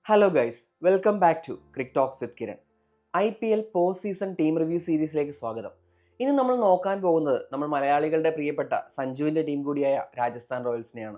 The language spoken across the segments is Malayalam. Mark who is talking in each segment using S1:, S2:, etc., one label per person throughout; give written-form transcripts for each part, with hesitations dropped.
S1: Hello guys, welcome back to Crick Talks with Kiran. IPL post season team review സീരീസിലേക്ക് സ്വാഗതം. ഇന്ന് നമ്മൾ നോക്കാൻ പോകുന്നത് നമ്മൾ മലയാളികളുടെ പ്രിയപ്പെട്ട സഞ്ജുവിൻ്റെ ടീം കൂടിയായ രാജസ്ഥാൻ റോയൽസിനെയാണ്.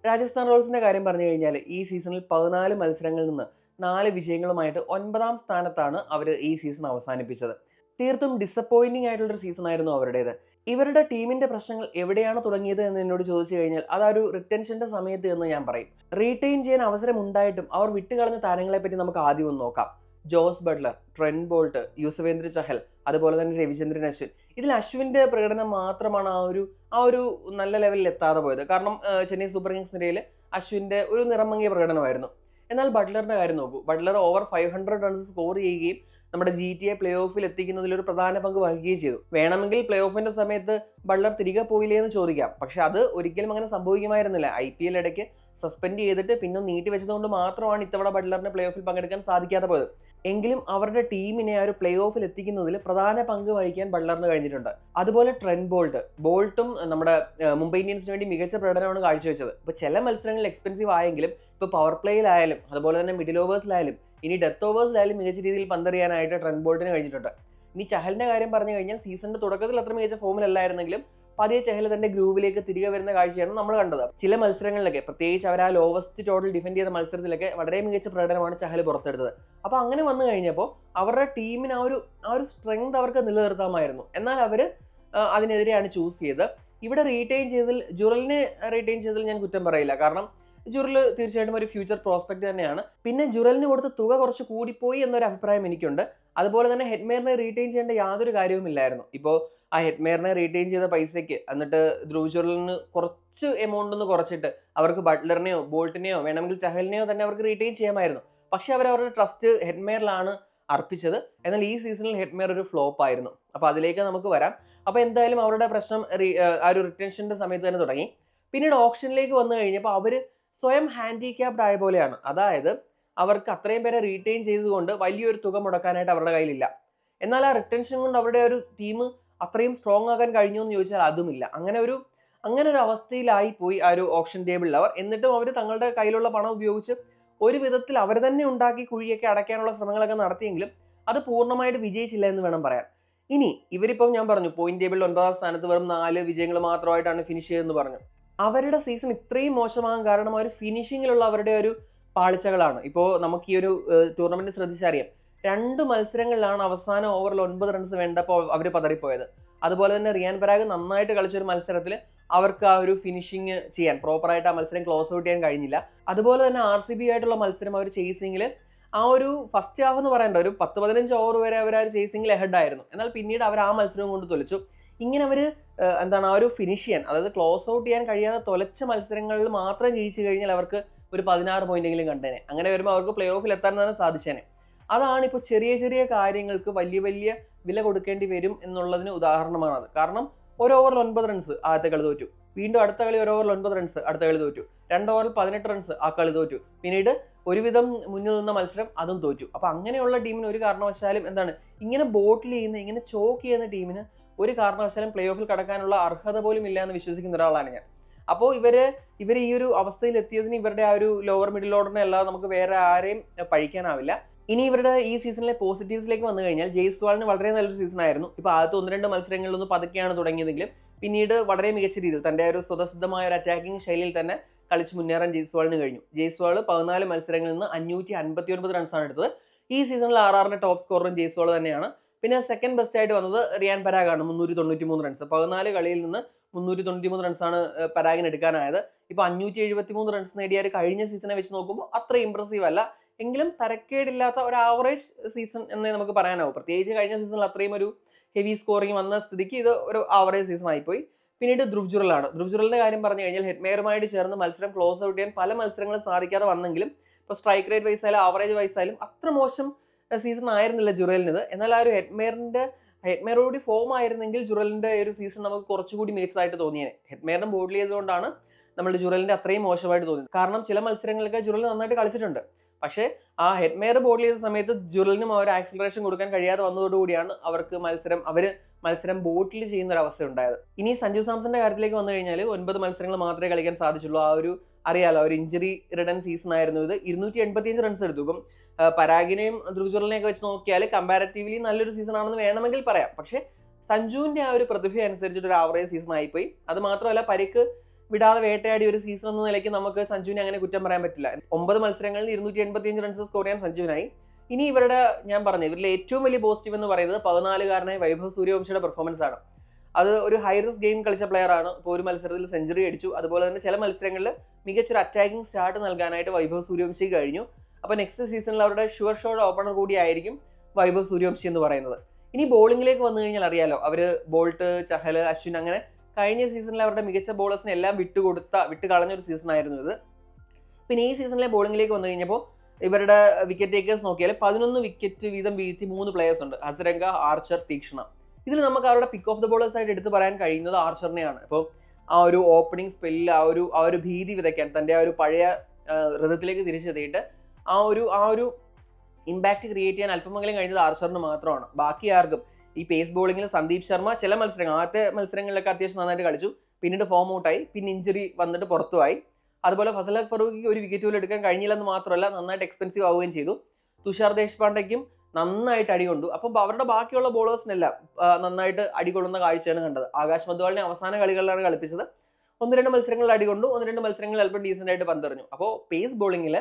S1: രാജസ്ഥാൻ റോയൽസിൻ്റെ കാര്യം പറഞ്ഞു കഴിഞ്ഞാൽ ഈ സീസണിൽ 14 മത്സരങ്ങളിൽ നിന്ന് 4 വിജയങ്ങളുമായിട്ട് 9ാം സ്ഥാനത്താണ് അവർ ഈ സീസൺ അവസാനിപ്പിച്ചത്. തീർത്തും ഡിസപ്പോയിൻറ്റിംഗ് ആയിട്ടുള്ളൊരു സീസൺ ആയിരുന്നു അവരുടേത്. ഇവരുടെ ടീമിന്റെ പ്രശ്നങ്ങൾ എവിടെയാണ് തുടങ്ങിയത് എന്ന് എന്നോട് ചോദിച്ചു കഴിഞ്ഞാൽ അതൊരു റിട്ടൻഷന്റെ സമയത്ത് എന്ന് ഞാൻ പറയും. റീറ്റെയിൻ ചെയ്യാൻ അവസരം ഉണ്ടായിട്ടും അവർ വിട്ടുകളഞ്ഞ താരങ്ങളെ പറ്റി നമുക്ക് ആദ്യം ഒന്ന് നോക്കാം. Jos Buttler, Trent Boult, Yuzvendra Chahal, അതുപോലെ തന്നെ രവിചന്ദ്രൻ അശ്വിൻ. ഇതിൽ അശ്വിന്റെ പ്രകടനം മാത്രമാണ് ആ ഒരു നല്ല ലെവലിൽ എത്താതെ പോയത്. കാരണം ചെന്നൈ സൂപ്പർ കിങ്സിനിടയിൽ അശ്വിന്റെ ഒരു നിറം മങ്ങിയ പ്രകടനമായിരുന്നു. എന്നാൽ ബട്ട്ലറിന്റെ കാര്യം നോക്കൂ. ബട്ട്ലർ ഓവർ 500 റൺസ് സ്കോർ ചെയ്യുകയും നമ്മുടെ GTA പ്ലേ ഓഫിൽ എത്തിക്കുന്നതിൽ ഒരു പ്രധാന പങ്ക് വഹിക്കുകയും ചെയ്തു. വേണമെങ്കിൽ പ്ലേ ഓഫിന്റെ സമയത്ത് ബട്ട്ലർ തിരികെ പോയില്ലേ എന്ന് ചോദിക്കാം. പക്ഷെ അത് ഒരിക്കലും അങ്ങനെ സംഭവിക്കുമായിരുന്നില്ല. IPL ഇടയ്ക്ക് സസ്പെൻഡ് ചെയ്തിട്ട് പിന്നെ നീട്ടി വെച്ചതുകൊണ്ട് മാത്രമാണ് ഇത്തവണ ബട്ട്ലറിന് പ്ലേ ഓഫിൽ പങ്കെടുക്കാൻ സാധിക്കാതെ പോയത്. എങ്കിലും അവരുടെ ടീമിനെ ആ ഒരു പ്ലേ ഓഫിൽ എത്തിക്കുന്നതിൽ പ്രധാന പങ്ക് വഹിക്കാൻ ബട്ട്ലറിന് കഴിഞ്ഞിട്ടുണ്ട്. അതുപോലെ ട്രെന്റ് ബോൾട്ടും നമ്മുടെ മുംബൈ ഇന്ത്യൻസിന് വേണ്ടി മികച്ച പ്രകടനമാണ് കാഴ്ചവെച്ചത്. ഇപ്പോൾ ചില മത്സരങ്ങളിൽ എക്സ്പെൻസീവ് ആയെങ്കിലും ഇപ്പോൾ പവർ പ്ലേയിലായാലും അതുപോലെ തന്നെ മിഡിൽ ഓവേഴ്സിലായാലും ഇനി ഡെത്ത് ഓവേഴ്സിലായാലും മികച്ച രീതിയിൽ പന്തെറിയാനായിട്ട് ട്രെന്റ് ബോൾട്ടിന് കഴിഞ്ഞിട്ടുണ്ട്. ഇനി ചഹലിന്റെ കാര്യം പറഞ്ഞു കഴിഞ്ഞാൽ സീസണിന്റെ തുടക്കത്തിൽ അത്ര മികച്ച ഫോമിലല്ലായിരുന്നെങ്കിലും പതിയെ ചഹൽ തന്റെ ഗ്രൂവിലേക്ക് തിരികെ വരുന്ന കാഴ്ചയാണ് നമ്മൾ കണ്ടത്. ചില മത്സരങ്ങളിലൊക്കെ പ്രത്യേകിച്ച് അവർ ആ ലോവസ്റ്റ് ടോട്ടൽ ഡിഫെൻഡ് ചെയ്ത മത്സരത്തിലൊക്കെ വളരെ മികച്ച പ്രകടനമാണ് ചഹൽ പുറത്തെടുത്തത്. അപ്പോൾ അങ്ങനെ വന്നു കഴിഞ്ഞപ്പോൾ അവരുടെ ടീമിന് ആ ഒരു സ്ട്രെങ്ത് അവർക്ക് നിലനിർത്താമായിരുന്നു. എന്നാൽ അവർ അതിനെതിരെയാണ് ചൂസ് ചെയ്തത്. ഇവിടെ ജുറലിനെ റീറ്റെയിൻ ചെയ്തതിൽ ഞാൻ കുറ്റം പറയില്ല. കാരണം ജുറൽ തീർച്ചയായിട്ടും ഒരു ഫ്യൂച്ചർ പ്രോസ്പെക്ട് തന്നെയാണ്. പിന്നെ ജുറലിന് കൊടുത്ത തുക കുറച്ച് കൂടിപ്പോയി എന്നൊരു അഭിപ്രായം എനിക്കുണ്ട്. അതുപോലെ തന്നെ ഹെഡ്മേറിനെ റീറ്റെയിൻ ചെയ്യേണ്ട യാതൊരു കാര്യവുമില്ലായിരുന്നു. ഇപ്പോൾ ആ ഹെഡ്മേറിനെ റീറ്റെയിൻ ചെയ്ത പൈസയ്ക്ക് എന്നിട്ട് ധ്രുവ് ജുറലിന് കുറച്ച് എമൗണ്ട് ഒന്ന് കുറച്ചിട്ട് അവർക്ക് ബട്ട്ലറിനെയോ ബോൾട്ടിനെയോ വേണമെങ്കിൽ ചഹലിനെയോ തന്നെ അവർക്ക് റീറ്റെയിൻ ചെയ്യാമായിരുന്നു. പക്ഷെ അവരുടെ ട്രസ്റ്റ് ഹെഡ്മേറിലാണ് അർപ്പിച്ചത്. എന്നാൽ ഈ സീസണിൽ ഹെഡ്മേർ ഒരു ഫ്ലോപ്പ് ആയിരുന്നു. അപ്പോൾ അതിലേക്ക് നമുക്ക് വരാം. അപ്പോൾ എന്തായാലും അവരുടെ പ്രശ്നം ആ ഒരു റിട്ടൻഷന്റെ സമയത്ത് തന്നെ തുടങ്ങി. പിന്നീട് ഓപ്ഷനിലേക്ക് വന്നു കഴിഞ്ഞപ്പോൾ അവർ സ്വയം ഹാൻഡിക്യാപ്ഡ് ആയ പോലെയാണ്. അതായത് അവർക്ക് അത്രയും പേരെ റീറ്റെയിൻ ചെയ്തുകൊണ്ട് വലിയൊരു തുക മുടക്കാനായിട്ട് അവരുടെ കയ്യിലില്ല. എന്നാൽ ആ റിട്ടൻഷൻ കൊണ്ട് അവരുടെ ഒരു ടീം അത്രയും സ്ട്രോങ് ആകാൻ കഴിഞ്ഞു എന്ന് ചോദിച്ചാൽ അതുമില്ല. അങ്ങനെ ഒരു അവസ്ഥയിലായി പോയി ആ ഒരു ഓപ്ഷൻ ടേബിളിൽ അവർ. എന്നിട്ടും അവർ തങ്ങളുടെ കയ്യിലുള്ള പണം ഉപയോഗിച്ച് ഒരു വിധത്തിൽ അവർ തന്നെ ഉണ്ടാക്കി കുഴിയൊക്കെ അടയ്ക്കാനുള്ള ശ്രമങ്ങളൊക്കെ നടത്തിയെങ്കിലും അത് പൂർണ്ണമായിട്ട് വിജയിച്ചില്ല എന്ന് വേണം പറയാൻ. ഇനി ഇവരിപ്പം ഞാൻ പറഞ്ഞു പോയിന്റ് ടേബിളിൽ 9ാം സ്ഥാനത്ത് വെറും 4 വിജയങ്ങൾ മാത്രമായിട്ടാണ് ഫിനിഷ് ചെയ്തതെന്ന് പറഞ്ഞു. അവരുടെ സീസൺ ഇത്രയും മോശമാകാൻ കാരണം ഒരു ഫിനിഷിങ്ങിലുള്ള അവരുടെ ഒരു പാളിച്ചകളാണ്. ഇപ്പോൾ നമുക്ക് ഈ ഒരു ടൂർണമെന്റ് ശ്രദ്ധിച്ചറിയാം. 2 മത്സരങ്ങളിലാണ് അവസാന ഓവറിൽ 9 റൺസ് വേണ്ടപ്പോൾ അവർ പതറിപ്പോയത്. അതുപോലെ തന്നെ റിയാൻ പരാഗ് നന്നായിട്ട് കളിച്ചൊരു മത്സരത്തിൽ അവർക്ക് ആ ഒരു ഫിനിഷിങ് ചെയ്യാൻ പ്രോപ്പറായിട്ട് ആ മത്സരം ക്ലോസ് ഔട്ട് ചെയ്യാൻ കഴിഞ്ഞില്ല. അതുപോലെ തന്നെ RCB ആയിട്ടുള്ള മത്സരം അവർ ചേസിങ്ങിൽ ആ ഒരു ഫസ്റ്റ് ഹാഫ് എന്ന് പറയേണ്ട ഒരു 10-15 ഓവർ വരെ അവർ ആ ഒരു ചേസിങ്ങിൽ ഹെഡ് ആയിരുന്നു. എന്നാൽ പിന്നീട് അവർ ആ മത്സരം കൊണ്ട് തൊലിച്ചു. ഇങ്ങനെ അവർ ആ ഒരു ഫിനിഷ് ചെയ്യാൻ, അതായത് ക്ലോസ് ഔട്ട് ചെയ്യാൻ കഴിയാതെ തൊലച്ച മത്സരങ്ങളിൽ മാത്രം ജയിച്ചു കഴിഞ്ഞാൽ അവർക്ക് ഒരു 16 പോയിന്റെങ്കിലും കണ്ടേനെ. അങ്ങനെ വരുമ്പോൾ അവർക്ക് പ്ലേ ഓഫിൽ എത്താൻ തന്നെ സാധിച്ചേനെ. അതാണ് ഇപ്പോൾ ചെറിയ കാര്യങ്ങൾക്ക് വലിയ വില കൊടുക്കേണ്ടി വരും എന്നുള്ളതിന് ഉദാഹരണമാണത്. കാരണം ഒരു ഓവറിൽ 9 റൺസ് ആദ്യത്തെ കളി തോറ്റു. വീണ്ടും അടുത്ത കളി ഒരു ഓവറിൽ 9 റൺസ് അടുത്ത കളി തോറ്റു. 2 ഓവറിൽ 18 റൺസ് ആ കളി തോറ്റു. പിന്നീട് ഒരുവിധം മുന്നിൽ നിന്ന മത്സരം അതും തോറ്റു. അപ്പോൾ അങ്ങനെയുള്ള ടീമിന് ഒരു കാരണവശാലും ഇങ്ങനെ ബോട്ടിൽ ചെയ്യുന്ന, ഇങ്ങനെ ചോക്ക് ചെയ്യുന്ന ടീമിന് ഒരു കാരണവശാലും പ്ലേ ഓഫിൽ കടക്കാനുള്ള അർഹത പോലും ഇല്ല എന്ന് വിശ്വസിക്കുന്ന ഒരാളാണ് ഞാൻ. അപ്പോൾ ഇവർ ഈ ഒരു അവസ്ഥയിൽ എത്തിയതിന് ഇവരുടെ ആ ഒരു ലോവർ മിഡിൽ ഓർഡറിനെ അല്ലാതെ നമുക്ക് വേറെ ആരെയും പഴിക്കാനാവില്ല. ഇനി ഇവരുടെ ഈ സീസണിലെ പോസിറ്റീവ്സിലേക്ക് വന്നു കഴിഞ്ഞാൽ ജയ്സ്വാളിന് വളരെ നല്ലൊരു സീസൺ ആയിരുന്നു. ഇപ്പോൾ ആദ്യത്തെ 1-2 മത്സരങ്ങളിലൊന്നും പതുക്കെയാണ് തുടങ്ങിയതെങ്കിലും പിന്നീട് വളരെ മികച്ച രീതിയിൽ തൻ്റെ ഒരു സ്വതസിദ്ധമായ ഒരു അറ്റാക്കിംഗ് ശൈലിയിൽ തന്നെ കളിച്ച് മുന്നേറാൻ ജയ്സ്വാളിന് കഴിഞ്ഞു. ജയ്സ്വാൾ 14 മത്സരങ്ങളിൽ നിന്ന് 559 റൺസാണ് എടുത്തത്. ഈ സീസണിൽ RRന്റെ ടോപ്പ് സ്കോററും ജയ്സ്വാൾ തന്നെയാണ്. പിന്നെ സെക്കൻഡ് ബെസ്റ്റ് ആയിട്ട് വന്നത് റിയാൻ പരാഗാണ്, 393 റൺസ്. 14 കളിയിൽ നിന്ന് 393 റൺസാണ് പരാഗിന് എടുക്കാനായത്. ഇപ്പോൾ 573 റൺസ് നേടിയ ഒരു കഴിഞ്ഞ സീസണെ വെച്ച് നോക്കുമ്പോൾ അത്ര ഇംപ്രസീവ് അല്ല. എങ്കിലും തരക്കേടില്ലാത്ത ഒരു ആവറേജ് സീസൺ എന്നേ നമുക്ക് പറയാനാവും. പ്രത്യേകിച്ച് കഴിഞ്ഞ സീസണിൽ അത്രയും ഒരു ഹെവി സ്കോറിങ് വന്ന സ്ഥിതിക്ക് ഇത് ഒരു ആവറേജ് സീസൺ ആയിപ്പോയി. പിന്നീട് ധ്രുവ് ജുറലിന്റെ കാര്യം പറഞ്ഞു കഴിഞ്ഞാൽ ഹെഡ്മേറുമായിട്ട് ചേർന്ന് മത്സരം ക്ലോസ് ഔട്ട് ചെയ്യാൻ പല മത്സരങ്ങളും സാധിക്കാതെ വന്നെങ്കിലും ഇപ്പോൾ സ്ട്രൈക്ക് റേറ്റ് വൈസായാലും ആവറേജ് വൈസായാലും അത്ര മോശം സീസൺ ആയിരുന്നില്ല ജുറലിൻ്റെത്. എന്നാൽ ആ ഒരു ഹെഡ്മേറോടി ഫോം ആയിരുന്നെങ്കിൽ ജുറലിന്റെ ഒരു സീസൺ നമുക്ക് കുറച്ചുകൂടി മികച്ചതായിട്ട് തോന്നിയേനെ. ഹെഡ്മേറിനെ ബോർഡിൽ ചെയ്തുകൊണ്ടാണ് നമ്മുടെ ജുറലിന്റെ അത്രയും മോശമായിട്ട് തോന്നിയത്. കാരണം ചില മത്സരങ്ങളൊക്കെ ജുറൽ നന്നായിട്ട് കളിച്ചിട്ടുണ്ട്. പക്ഷേ ആ ഹെഡ്മേർ ബോർഡിൽ ചെയ്ത സമയത്ത് ജുറലിനും ആ ഒരു ആക്സിലറേഷൻ കൊടുക്കാൻ കഴിയാതെ വന്നതോടുകൂടിയാണ് അവർക്ക് മത്സരം ബോട്ടിൽ ചെയ്യുന്ന ഒരു അവസ്ഥ ഉണ്ടായത്. ഇനി സഞ്ജു സാംസന്റെ കാര്യത്തിലേക്ക് വന്നു കഴിഞ്ഞാൽ 9 മത്സരങ്ങൾ മാത്രമേ കളിക്കാൻ സാധിച്ചുള്ളൂ. ആ ഒരു അറിയാലോ, ഒരു ഇഞ്ചുറി റിഡൻ സീസൺ ആയിരുന്നു ഇത്. 285 റൺസ് എടുത്തു. ഇപ്പം പരാഗിനെയും ധ്രുവ് ജുറലിനെയൊക്കെ വെച്ച് നോക്കിയാൽ കമ്പാരറ്റീവ്ലി നല്ലൊരു സീസൺ ആണെന്ന് വേണമെങ്കിൽ പറയാം. പക്ഷേ സഞ്ജുവിന്റെ ആ ഒരു പ്രതിഭ അനുസരിച്ചിട്ട് ഒരു ആവറേജ് സീസൺ ആയിപ്പോയി. അത് മാത്രമല്ല, പരിക്ക് വിടാതെ വേട്ടയാടിയ ഒരു സീസൺ എന്ന നിലയ്ക്ക് നമുക്ക് സഞ്ജുവിനെ അങ്ങനെ കുറ്റം പറയാൻ പറ്റില്ല. 9 മത്സരങ്ങളിൽ 285 റൺസ് സ്കോർ ചെയ്യാൻ സഞ്ജുവിനായി. ഇനി ഇവരുടെ, ഞാൻ പറഞ്ഞു, ഇവരിലെ ഏറ്റവും വലിയ പോസിറ്റീവ് എന്ന് പറയുന്നത് 14-കാരനായ വൈഭവ് സൂര്യവംശിയുടെ പെർഫോമൻസ് ആണ്. അത് ഒരു ഹൈ റിസ്ക് ഗെയിം കളിച്ച പ്ലെയർ ആണ്. ഇപ്പോൾ ഒരു മത്സരത്തിൽ സെഞ്ചുറി അടിച്ചു. അതുപോലെ തന്നെ ചില മത്സരങ്ങളിൽ മികച്ചൊരു അറ്റാക്കിംഗ് സ്റ്റാർട്ട് നൽകാനായിട്ട് വൈഭവ് സൂര്യവംശിക്ക് കഴിഞ്ഞു. അപ്പോൾ നെക്സ്റ്റ് സീസണിൽ അവരുടെ ഷുവർ ഷോട്ട് ഓപ്പണർ കൂടിയായിരിക്കും വൈഭവ് സൂര്യവംശി എന്ന് പറയുന്നത്. ഇനി ബോളിംഗിലേക്ക് വന്നു കഴിഞ്ഞാൽ അറിയാലോ, അവർ ബോൾട്ട്, ചഹൽ, അശ്വിൻ, അങ്ങനെ കഴിഞ്ഞ സീസണിൽ അവരുടെ മികച്ച ബോളേഴ്സിനെ എല്ലാം വിട്ട് കളഞ്ഞൊരു സീസൺ ആയിരുന്നു ഇത്. പിന്നെ ഈ സീസണിലെ ബോളിംഗിലേക്ക് വന്നു കഴിഞ്ഞപ്പോൾ ഇവരുടെ വിക്കറ്റ് ടേക്കേഴ്സ് നോക്കിയാൽ 11 വിക്കറ്റ് വീതം വീഴ്ത്തി 3 പ്ലേയേഴ്സ് ഉണ്ട്: ഹസരംഗ, ആർച്ചർ, തീക്ഷ്ണ. ഇതിൽ നമുക്ക് അവരുടെ പിക്ക് ഓഫ് ദ ബോളേഴ്സ് ആയിട്ട് എടുത്ത് പറയാൻ കഴിയുന്നത് ആർച്ചറിനെയാണ്. ഇപ്പോൾ ആ ഒരു ഓപ്പണിംഗ് സ്പെല്ലിൽ ആ ഒരു ഭീതി വിതയ്ക്കാൻ, തൻ്റെ ആ ഒരു പഴയ രഥത്തിലേക്ക് തിരിച്ചെത്തിയിട്ട് ആ ഒരു ഇമ്പാക്ട് ക്രിയേറ്റ് ചെയ്യാൻ അല്പമെങ്കിലും കഴിഞ്ഞത് ആർച്ചറിന് മാത്രമാണ്. ബാക്കി ആർക്കും ഈ പേസ് ബോളിംഗിൽ സന്ദീപ് ശർമ്മ ചില മത്സരങ്ങൾ, ആദ്യത്തെ മത്സരങ്ങളിലൊക്കെ അത്യാവശ്യം നന്നായിട്ട് കളിച്ചു, പിന്നീട് ഫോം ഔട്ടായി, പിന്നെ ഇഞ്ചുറി വന്നിട്ട് പുറത്തുമായി. അതുപോലെ ഫസൽ ഫറൂഖിക്ക് ഒരു വിക്കറ്റ് പോലും എടുക്കാൻ കഴിഞ്ഞില്ലെന്ന് മാത്രമല്ല, നന്നായിട്ട് എക്സ്പെൻസീവ് ആവുകയും ചെയ്തു. തുഷാർ ദേശ്പാണ്ഡേക്കും നന്നായിട്ട് അടികൊണ്ടു. അപ്പം അവരുടെ ബാക്കിയുള്ള ബോളേഴ്സിനെല്ലാം നന്നായിട്ട് അടികൊള്ളുന്ന കാഴ്ചയാണ് കണ്ടത്. ആകാശ് മദ്വാളിനെ അവസാന കളികളിലാണ് കളിപ്പിച്ചത്. 1-2 മത്സരങ്ങളിൽ അടികൊണ്ടു, 1-2 മത്സരങ്ങളിൽ അല്പം ഡീസൻ്റ് ആയിട്ട് പന്തെറിഞ്ഞു. അപ്പോൾ പേസ് ബോളിംഗിൽ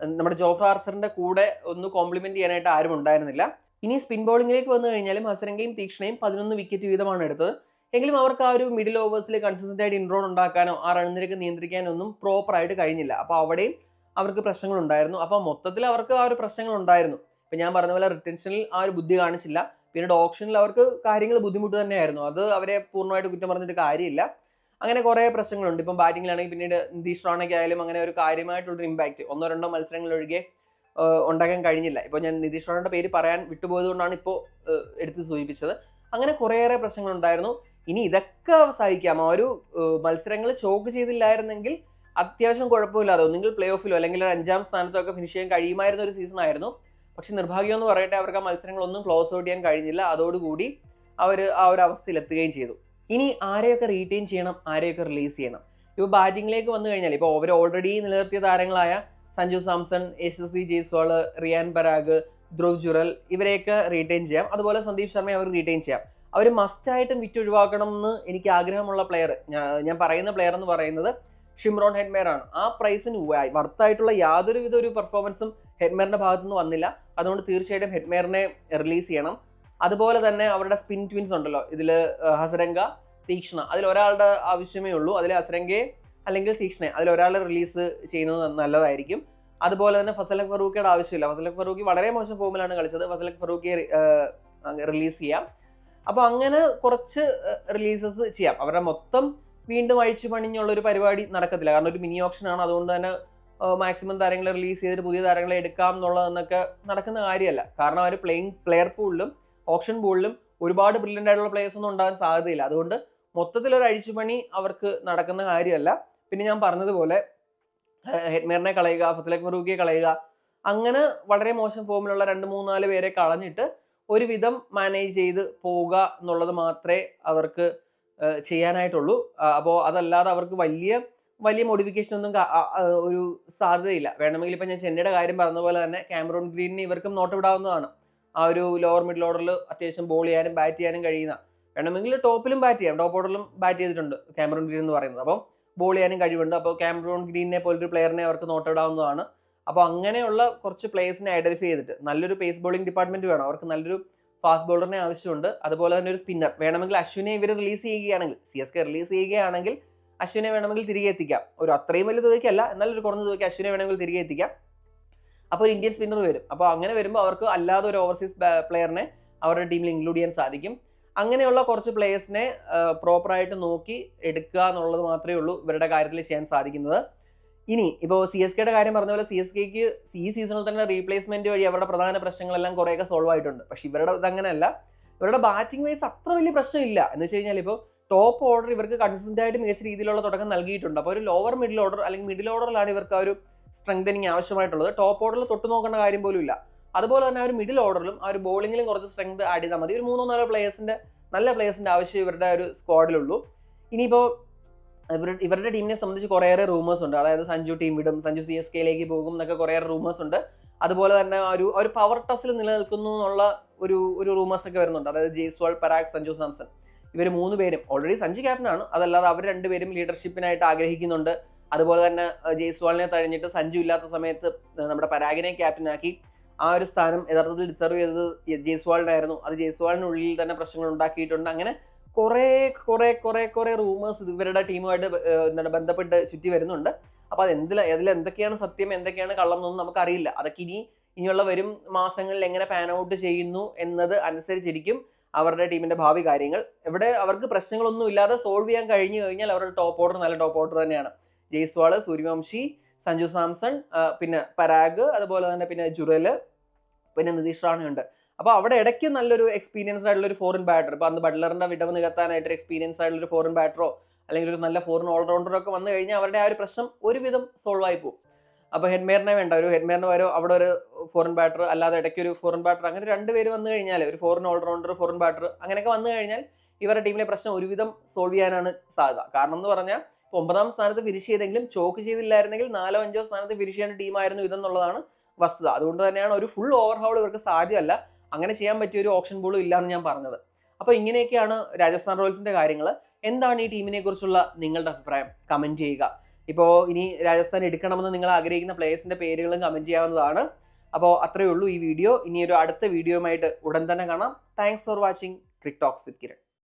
S1: നമ്മുടെ ജോഫ്ര ആർച്ചറിന്റെ കൂടെ ഒന്ന് കോംപ്ലിമെന്റ് ചെയ്യാനായിട്ട് ആരും ഉണ്ടായിരുന്നില്ല. ഇനി സ്പിൻ ബോളിംഗിലേക്ക് വന്നു കഴിഞ്ഞാലും ഹസരംഗയും തീക്ഷ്ണയും 11 വിക്കറ്റ് വീതമാണ് എടുത്തത്. എങ്കിലും അവർക്ക് ആ ഒരു മിഡിൽ ഓവേഴ്സിൽ കൺസിസ്റ്റന്റ് ആയിട്ട് ഇൻറോൺ ഉണ്ടാക്കാനോ ആ റൺ നിരക്ക് നിയന്ത്രിക്കാനോ ഒന്നും പ്രോപ്പർ ആയിട്ട് കഴിഞ്ഞില്ല. അപ്പോൾ അവിടെയും അവർക്ക് പ്രശ്നങ്ങൾ ഉണ്ടായിരുന്നു. അപ്പോൾ മൊത്തത്തിൽ അവർക്ക് ആ ഒരു പ്രശ്നങ്ങൾ ഉണ്ടായിരുന്നു. ഇപ്പം ഞാൻ പറഞ്ഞ പോലെ റിട്ടൻഷനിൽ ആ ഒരു ബുദ്ധി കാണിച്ചില്ല. പിന്നീട് ഓപ്ഷനിൽ അവർക്ക് കാര്യങ്ങൾ ബുദ്ധിമുട്ട് തന്നെയായിരുന്നു. അത് അവരെ പൂർണ്ണമായിട്ട് കുറ്റം പറഞ്ഞിട്ട് കാര്യമില്ല. അങ്ങനെ കുറേ പ്രശ്നങ്ങളുണ്ട്. ഇപ്പം ബാറ്റിങ്ങിലാണെങ്കിൽ പിന്നീട് നിതീഷ് റാണയ്ക്കായാലും അങ്ങനെ ഒരു കാര്യമായിട്ടുള്ളൊരു ഇമ്പാക്റ്റ് 1-2 മത്സരങ്ങളൊഴികെ ഉണ്ടാക്കാൻ കഴിഞ്ഞില്ല. ഇപ്പോൾ ഞാൻ നിതീഷ് റാണയുടെ പേര് പറയാൻ വിട്ടുപോയത് കൊണ്ടാണ് ഇപ്പോൾ എടുത്ത് സൂചിപ്പിച്ചത്. അങ്ങനെ കുറേയേറെ പ്രശ്നങ്ങളുണ്ടായിരുന്നു. ഇനി ഇതൊക്കെ സഹിക്കാം. ആ ഒരു മത്സരങ്ങൾ ചോക്ക് ചെയ്തില്ലായിരുന്നെങ്കിൽ അത്യാവശ്യം കുഴപ്പമില്ലാതെ ഒന്നുകിൽ പ്ലേ ഓഫിലോ അല്ലെങ്കിൽ 5ാം സ്ഥാനത്തോ ഒക്കെ ഫിനിഷ് ചെയ്യാൻ കഴിയുമായിരുന്ന ഒരു സീസൺ ആയിരുന്നു. പക്ഷെ നിർഭാഗ്യം എന്ന് പറയട്ടെ, അവർക്ക് ആ മത്സരങ്ങളൊന്നും ക്ലോസ് ഔട്ട് ചെയ്യാൻ കഴിഞ്ഞില്ല. അതോടുകൂടി അവർ ആ ഒരു അവസ്ഥയിൽ എത്തുകയും ചെയ്തു. ഇനി ആരെയൊക്കെ റീറ്റെയിൻ ചെയ്യണം, ആരെയൊക്കെ റിലീസ് ചെയ്യണം? ഇപ്പോൾ ബാറ്റിംഗിലേക്ക് വന്നു കഴിഞ്ഞാൽ ഇപ്പോൾ അവർ ഓൾറെഡി നിലനിർത്തിയ താരങ്ങളായ സഞ്ജു സാംസൺ, യശസ്വി ജയ്സ്വാൾ, റിയാൻ പരാഗ്, ധ്രുവ് ജുറൽ, ഇവരെയൊക്കെ റീറ്റെയിൻ ചെയ്യാം. അതുപോലെ സന്ദീപ് ശർമ്മയെ അവർ റീറ്റെയിൻ ചെയ്യാം. അവർ മസ്റ്റായിട്ടും വിറ്റൊഴിവാക്കണം എന്ന് എനിക്ക് ആഗ്രഹമുള്ള പ്ലെയർ, ഞാൻ പറയുന്ന പ്ലെയർ എന്ന് പറയുന്നത് ഷിംറോൺ ഹെറ്റ്മേർ ആണ്. ആ പ്രൈസിന് വർത്തായിട്ടുള്ള യാതൊരുവിധ ഒരു പെർഫോമൻസും ഹെറ്റ്മേറിന്റെ ഭാഗത്തുനിന്ന് വന്നില്ല. അതുകൊണ്ട് തീർച്ചയായിട്ടും ഹെറ്റ്മേറിനെ റിലീസ് ചെയ്യണം. അതുപോലെ തന്നെ അവരുടെ സ്പിൻ ട്വിൻസ് ഉണ്ടല്ലോ, ഇതിൽ ഹസരംഗ, തീക്ഷ്ണ, അതിലൊരാളുടെ ആവശ്യമേ ഉള്ളൂ. അതിൽ ഹസരംഗയെ അല്ലെങ്കിൽ തീക്ഷ്ണയെ അതിലൊരാളെ റിലീസ് ചെയ്യുന്നത് നല്ലതായിരിക്കും. അതുപോലെ തന്നെ ഫസൽ ഫറൂഖിയുടെ ആവശ്യമില്ല. ഫസൽ ഫറൂഖി വളരെ മോശം ഫോമിലാണ് കളിച്ചത്. ഫസൽ ഫറൂഖിയെ റിലീസ് ചെയ്യാം. അപ്പോൾ അങ്ങനെ കുറച്ച് റിലീസസ് ചെയ്യാം. അവരുടെ മൊത്തം വീണ്ടും അഴിച്ചു പണിഞ്ഞുള്ളൊരു പരിപാടി നടക്കത്തില്ല. കാരണം ഒരു മിനി ഓപ്ഷൻ ആണ്. അതുകൊണ്ട് തന്നെ മാക്സിമം താരങ്ങളെ റിലീസ് ചെയ്തിട്ട് പുതിയ താരങ്ങളെ എടുക്കാം എന്നുള്ളതെന്നൊക്കെ നടക്കുന്ന കാര്യമല്ല. കാരണം അവർ പ്ലെയർ പൂളിലും ഓപ്ഷൻ പൂളിലും ഒരുപാട് ബ്രില്യൻ്റ് ആയിട്ടുള്ള പ്ലേയേഴ്സ് ഒന്നും ഉണ്ടാകാൻ സാധ്യതയില്ല. അതുകൊണ്ട് മൊത്തത്തിലൊരു അഴിച്ചുപണി അവർക്ക് നടക്കുന്ന കാര്യമല്ല. പിന്നെ ഞാൻ പറഞ്ഞതുപോലെ ഹെറ്റ്മേറിനെ കളയുക, ഫസൽ ഫറൂഖിയെ കളയുക, അങ്ങനെ വളരെ മോശം ഫോമിലുള്ള 2-3-4 പേരെ കളഞ്ഞിട്ട് ഒരുവിധം മാനേജ് ചെയ്ത് പോവുക എന്നുള്ളത് മാത്രമേ അവർക്ക് ചെയ്യാനായിട്ടുള്ളൂ. അപ്പോൾ അതല്ലാതെ അവർക്ക് വലിയ മോഡിഫിക്കേഷൻ ഒന്നും ഒരു സാധ്യതയില്ല. വേണമെങ്കിൽ ഇപ്പം ഞാൻ ചെന്നൈയുടെ കാര്യം പറഞ്ഞ പോലെ തന്നെ കാമറൂൺ ഗ്രീനിന് ഇവർക്കും നോട്ട് വിടാവുന്നതാണ്. ആ ഒരു ലോവർ മിഡിൽ ഓർഡറിൽ അത്യാവശ്യം ബോൾ ചെയ്യാനും ബാറ്റ് ചെയ്യാനും കഴിയുന്ന, വേണമെങ്കിൽ ടോപ്പിലും ബാറ്റ് ചെയ്യാം, ടോപ്പ് ഓർഡറിലും ബാറ്റ് ചെയ്തിട്ടുണ്ട് കാമറൂൺ ഗ്രീൻ എന്ന് പറയുന്നത്. അപ്പോൾ ബോൾ ചെയ്യാനും കഴിവുണ്ട്. അപ്പോൾ കാമറൂൺ ഗ്രീനിനെ പോലൊരു പ്ലെയറിനെ അവർക്ക് നോട്ട് ഇടാവുന്നതാണ്. അപ്പോൾ അങ്ങനെയുള്ള കുറച്ച് പ്ലേയേഴ്സിനെ ഐഡന്റിഫൈ ചെയ്തിട്ട് നല്ലൊരു പേസ് ബോളിംഗ് ഡിപ്പാർട്ട്മെന്റ് വേണം. അവർക്ക് നല്ലൊരു ഫാസ്റ്റ് ബോളറിനെ ആവശ്യമുണ്ട്. അതുപോലെ തന്നെ ഒരു സ്പിന്നർ വേണമെങ്കിൽ അശ്വിനെ ഇവർ റിലീസ് ചെയ്യുകയാണെങ്കിൽ, CSK റിലീസ് ചെയ്യുകയാണെങ്കിൽ അശ്വിനെ വേണമെങ്കിൽ തിരികെ എത്തിക്കാം. ഒരു അത്രയും വലിയ തുകയ്ക്കല്ല, എന്നാലും ഒരു കുറഞ്ഞ തുകയ്ക്ക് അശ്വിനെ വേണമെങ്കിൽ തിരികെ എത്തിക്കാം. അപ്പോൾ ഒരു ഇന്ത്യൻ സ്പിന്നർ വരും. അപ്പോൾ അങ്ങനെ വരുമ്പോൾ അവർക്ക് അല്ലാതെ ഒരു ഓവർസീസ് പ്ലെയറിനെ അവരുടെ ടീമിൽ ഇൻക്ലൂഡ് ചെയ്യാൻ സാധിക്കും. അങ്ങനെയുള്ള കുറച്ച് പ്ലേയേഴ്സിനെ പ്രോപ്പറായിട്ട് നോക്കി എടുക്കുക എന്നുള്ളത് മാത്രമേ ഉള്ളൂ ഇവരുടെ കാര്യത്തിൽ ചെയ്യാൻ സാധിക്കുന്നത്. ഇനി ഇപ്പോൾ CSKയുടെ കാര്യം പറഞ്ഞ പോലെ CSKക്ക് ഈ സീസണിൽ തന്നെ റീപ്ലേസ്മെന്റ് വഴി അവരുടെ പ്രധാന പ്രശ്നങ്ങളെല്ലാം കുറേയൊക്കെ സോൾവ് ആയിട്ടുണ്ട്. പക്ഷെ ഇവരുടെ ഇതങ്ങനെയല്ല. ഇവരുടെ ബാറ്റിംഗ് വൈസ് അത്ര വലിയ പ്രശ്നമില്ല. എന്ന് വെച്ച് കഴിഞ്ഞാൽ ഇപ്പോൾ ടോപ്പ് ഓർഡർ ഇവർക്ക് കൺസിസ്റ്റന്റ് ആയിട്ട് മികച്ച രീതിയിലുള്ള തുടക്കം നൽകിയിട്ടുണ്ട്. അപ്പോൾ ഒരു ലോവർ മിഡിൽ ഓർഡർ അല്ലെങ്കിൽ മിഡിൽ ഓർഡറിലാണ് ഇവർക്ക് ആ ഒരു സ്ട്രെങ്തനിങ് ആവശ്യമായിട്ടുള്ളത്. ടോപ്പ് ഓർഡറിൽ തൊട്ട് നോക്കേണ്ട കാര്യം പോലും ഇല്ല. അതുപോലെ തന്നെ ആ ഒരു മിഡിൽ ഓർഡറിലും ആ ഒരു ബോളിംഗിലും കുറച്ച് സ്ട്രെങ്ത് ആഡ് ചെയ്താൽ മതി. ഒരു 3-4 നല്ല പ്ലേയേഴ്സിന്റെ ആവശ്യം ഇവരുടെ ഒരു സ്ക്വാഡിലുള്ളൂ. ഇനിയിപ്പോൾ ഇവരുടെ ടീമിനെ സംബന്ധിച്ച് കുറേയേറെ റൂമേഴ്സ് ഉണ്ട്. അതായത് സഞ്ജു ടീം വിടും, സഞ്ജു CSKയിലേക്ക് പോകും എന്നൊക്കെ കുറേയേറെ റൂമേഴ്സ് ഉണ്ട്. അതുപോലെ തന്നെ ഒരു പവർ ടസിൽ നിലനിൽക്കുന്നു എന്നുള്ള ഒരു റൂമേഴ്സ് ഒക്കെ വരുന്നുണ്ട്. അതായത് ജയ്സ്വാൾ, പരാഗ്, സഞ്ജു സാംസൺ ഇവർ 3 പേരും ഓൾറെഡി സഞ്ജു ക്യാപ്റ്റനാണ്, അതല്ലാതെ അവർ 2 പേരും ലീഡർഷിപ്പിനായിട്ട് ആഗ്രഹിക്കുന്നുണ്ട്. അതുപോലെ തന്നെ ജയ്സ്വാളിനെ തഴഞ്ഞിട്ട് സഞ്ജു ഇല്ലാത്ത സമയത്ത് നമ്മുടെ പരാഗിനെ ക്യാപ്റ്റനാക്കി. ആ ഒരു സ്ഥാനം യഥാർത്ഥത്തിൽ ഡിസർവ് ചെയ്തത് ജയ്സ്വാളിനായിരുന്നു. അത് ജയ്സ്വാളിനുള്ളിൽ തന്നെ പ്രശ്നങ്ങൾ ഉണ്ടാക്കിയിട്ടുണ്ട്. അങ്ങനെ കുറെ റൂമേഴ്സ് ഇവരുടെ ടീമുമായിട്ട് ബന്ധപ്പെട്ട് ചുറ്റി വരുന്നുണ്ട്. അപ്പോൾ അതിൽ എന്തൊക്കെയാണ് സത്യം, എന്തൊക്കെയാണ് കള്ളം എന്നൊന്നും നമുക്കറിയില്ല. അതൊക്കെ ഇനിയുള്ള വരും മാസങ്ങളിൽ എങ്ങനെ പാൻ ഔട്ട് ചെയ്യുന്നു എന്നത് അനുസരിച്ചിരിക്കും അവരുടെ ടീമിന്റെ ഭാവി കാര്യങ്ങൾ. ഇവിടെ അവർക്ക് പ്രശ്നങ്ങളൊന്നും ഇല്ലാതെ സോൾവ് ചെയ്യാൻ കഴിഞ്ഞു കഴിഞ്ഞാൽ അവരുടെ ടോപ്പ് ഓർഡർ നല്ല ടോപ്പ് ഓർഡർ തന്നെയാണ്. ജയ്സ്വാൾ, സൂര്യവംശി, സഞ്ജു സാംസൺ, പിന്നെ പരാഗ്, അതുപോലെ തന്നെ പിന്നെ ജുറല്, പിന്നെ നിതീഷ് റാണ ഉണ്ട്. അപ്പോൾ അവിടെ ഇടയ്ക്ക് നല്ലൊരു എക്സ്പീരിയൻസ്ഡ് ആയിട്ടുള്ള ഒരു ഫോറിൻ ബാറ്റർ, ഇപ്പോൾ അന്ന് ബട്ട്ലറിന്റെ വിടവ് നികത്താനായിട്ട് എക്സ്പീരിയൻസ് ആയിട്ടുള്ള ഒരു ഫോറിൻ ബാറ്ററോ അല്ലെങ്കിൽ ഒരു നല്ല ഫോറിൻ ഓൾറൗണ്ടറോ ഒക്കെ വന്നു കഴിഞ്ഞാൽ അവരുടെ ആ ഒരു പ്രശ്നം ഒരുവിധം സോൾവ് ആയി പോകും. അപ്പോൾ ഹെഡ്മേറിനെ വേണ്ട, ഒരു ഹെഡ്മേറിന് വരും അവിടെ ഒരു ഫോറിൻ ബാറ്റർ, അല്ലാതെ ഇടയ്ക്ക് ഒരു ഫോറിൻ ബാറ്റർ, അങ്ങനെ 2 പേര് വന്നു കഴിഞ്ഞാൽ ഒരു ഫോറിൻ ഓൾറൗണ്ടർ, ഫോറിൻ ബാറ്റർ അങ്ങനെയൊക്കെ വന്നു കഴിഞ്ഞാൽ ഇവരുടെ ടീമിലെ പ്രശ്നം ഒരുവിധം സോൾവ് ചെയ്യാനാണ് സാധ്യത. കാരണം എന്ന് പറഞ്ഞാൽ 9ാം സ്ഥാനത്ത് ഫിനിഷ് ചെയ്തെങ്കിലും ചോക്ക് ചെയ്തില്ലായിരുന്നെങ്കിൽ 4ഓ 5ഓ സ്ഥാനത്ത് ഫിനിഷ് ചെയ്യുന്ന ടീമായിരുന്നു ഇതെന്നുള്ളതാണ് വസ്തുത. അതുകൊണ്ട് തന്നെയാണ് ഒരു ഫുൾ ഓവർഹൗൾ ഇവർക്ക് സാധ്യമല്ല. അങ്ങനെ ചെയ്യാൻ പറ്റിയ ഒരു ഓപ്ഷൻ പോലും ഇല്ല എന്ന് ഞാൻ പറഞ്ഞത്. അപ്പോൾ ഇങ്ങനെയൊക്കെയാണ് രാജസ്ഥാൻ റോയൽസിന്റെ കാര്യങ്ങൾ. എന്താണ് ഈ ടീമിനെ കുറിച്ചുള്ള നിങ്ങളുടെ അഭിപ്രായം? കമന്റ് ചെയ്യുക. ഇപ്പോൾ ഇനി രാജസ്ഥാൻ എടുക്കണമെന്ന് നിങ്ങൾ ആഗ്രഹിക്കുന്ന പ്ലേയേഴ്സിന്റെ പേരുകളും കമന്റ് ചെയ്യാവുന്നതാണ്. അപ്പോൾ അത്രയേ ഉള്ളൂ ഈ വീഡിയോ. ഇനി ഒരു അടുത്ത വീഡിയോയുമായിട്ട് ഉടൻ തന്നെ കാണാം. Thanks for watching Crick Talks with Kiran.